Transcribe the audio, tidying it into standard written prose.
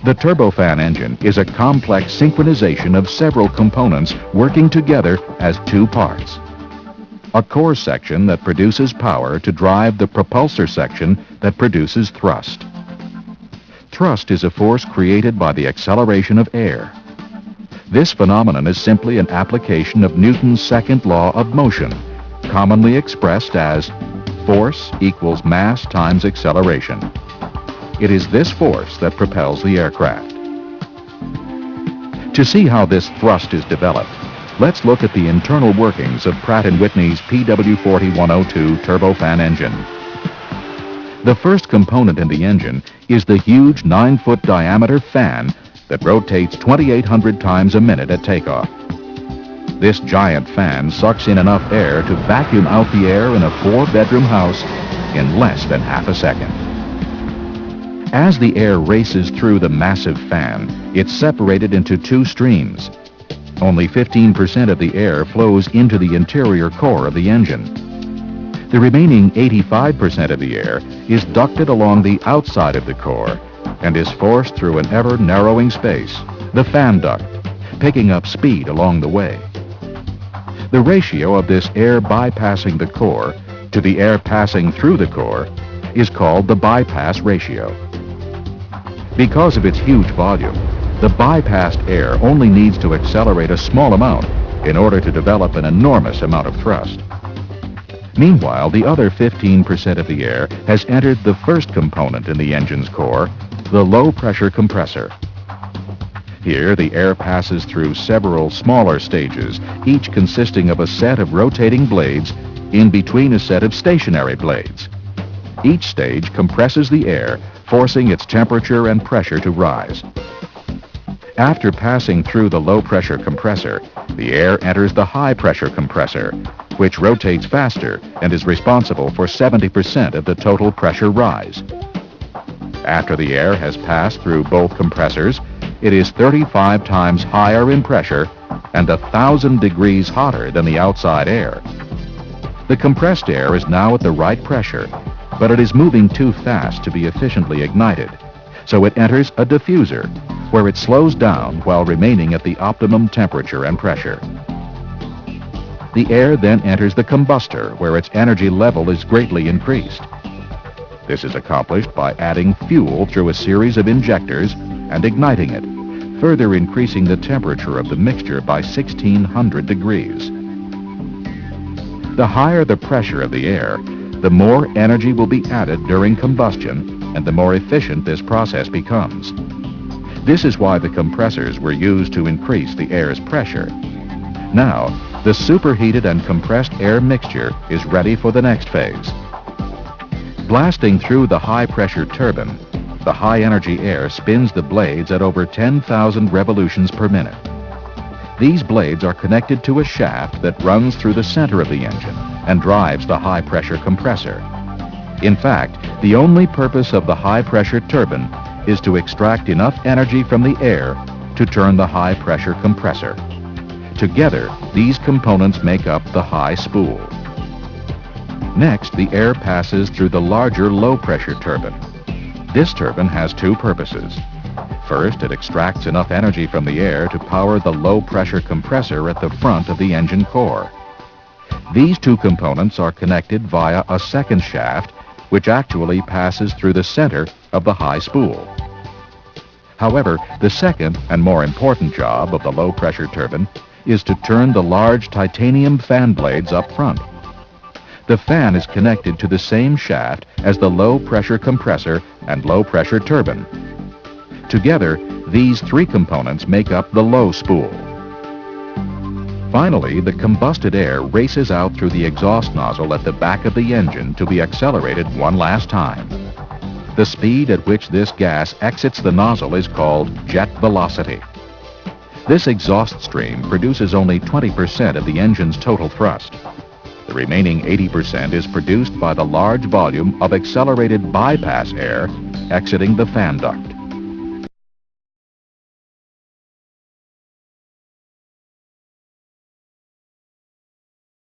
The turbofan engine is a complex synchronization of several components working together as two parts. A core section that produces power to drive the propulsor section that produces thrust. Thrust is a force created by the acceleration of air. This phenomenon is simply an application of Newton's second law of motion, commonly expressed as force equals mass times acceleration. It is this force that propels the aircraft. To see how this thrust is developed, let's look at the internal workings of Pratt & Whitney's PW40-102 turbofan engine. The first component in the engine is the huge 9-foot diameter fan that rotates 2,800 times a minute at takeoff. This giant fan sucks in enough air to vacuum out the air in a 4-bedroom house in less than half a second. As the air races through the massive fan, it's separated into two streams. Only 15% of the air flows into the interior core of the engine. The remaining 85% of the air is ducted along the outside of the core and is forced through an ever-narrowing space, the fan duct, picking up speed along the way. The ratio of this air bypassing the core to the air passing through the core is called the bypass ratio. Because of its huge volume, the bypassed air only needs to accelerate a small amount in order to develop an enormous amount of thrust. Meanwhile, the other 15% of the air has entered the first component in the engine's core, the low-pressure compressor. Here, the air passes through several smaller stages, each consisting of a set of rotating blades in between a set of stationary blades. Each stage compresses the air, forcing its temperature and pressure to rise. After passing through the low-pressure compressor, the air enters the high-pressure compressor, which rotates faster and is responsible for 70% of the total pressure rise. After the air has passed through both compressors, it is 35 times higher in pressure and 1,000 degrees hotter than the outside air. The compressed air is now at the right pressure, but it is moving too fast to be efficiently ignited, so it enters a diffuser, where it slows down while remaining at the optimum temperature and pressure. The air then enters the combustor, where its energy level is greatly increased. This is accomplished by adding fuel through a series of injectors and igniting it, further increasing the temperature of the mixture by 1,600 degrees. The higher the pressure of the air, the more energy will be added during combustion, and the more efficient this process becomes. This is why the compressors were used to increase the air's pressure. Now, the superheated and compressed air mixture is ready for the next phase. Blasting through the high-pressure turbine, the high-energy air spins the blades at over 10,000 revolutions per minute. These blades are connected to a shaft that runs through the center of the engine and drives the high-pressure compressor. In fact, the only purpose of the high-pressure turbine is to extract enough energy from the air to turn the high-pressure compressor. Together, these components make up the high spool. Next, the air passes through the larger low-pressure turbine. This turbine has two purposes. First, it extracts enough energy from the air to power the low-pressure compressor at the front of the engine core. These two components are connected via a second shaft, which actually passes through the center of the high spool. However, the second and more important job of the low-pressure turbine is to turn the large titanium fan blades up front. The fan is connected to the same shaft as the low-pressure compressor and low-pressure turbine. Together, these three components make up the low spool. Finally, the combusted air races out through the exhaust nozzle at the back of the engine to be accelerated one last time. The speed at which this gas exits the nozzle is called jet velocity. This exhaust stream produces only 20% of the engine's total thrust. The remaining 80% is produced by the large volume of accelerated bypass air exiting the fan duct.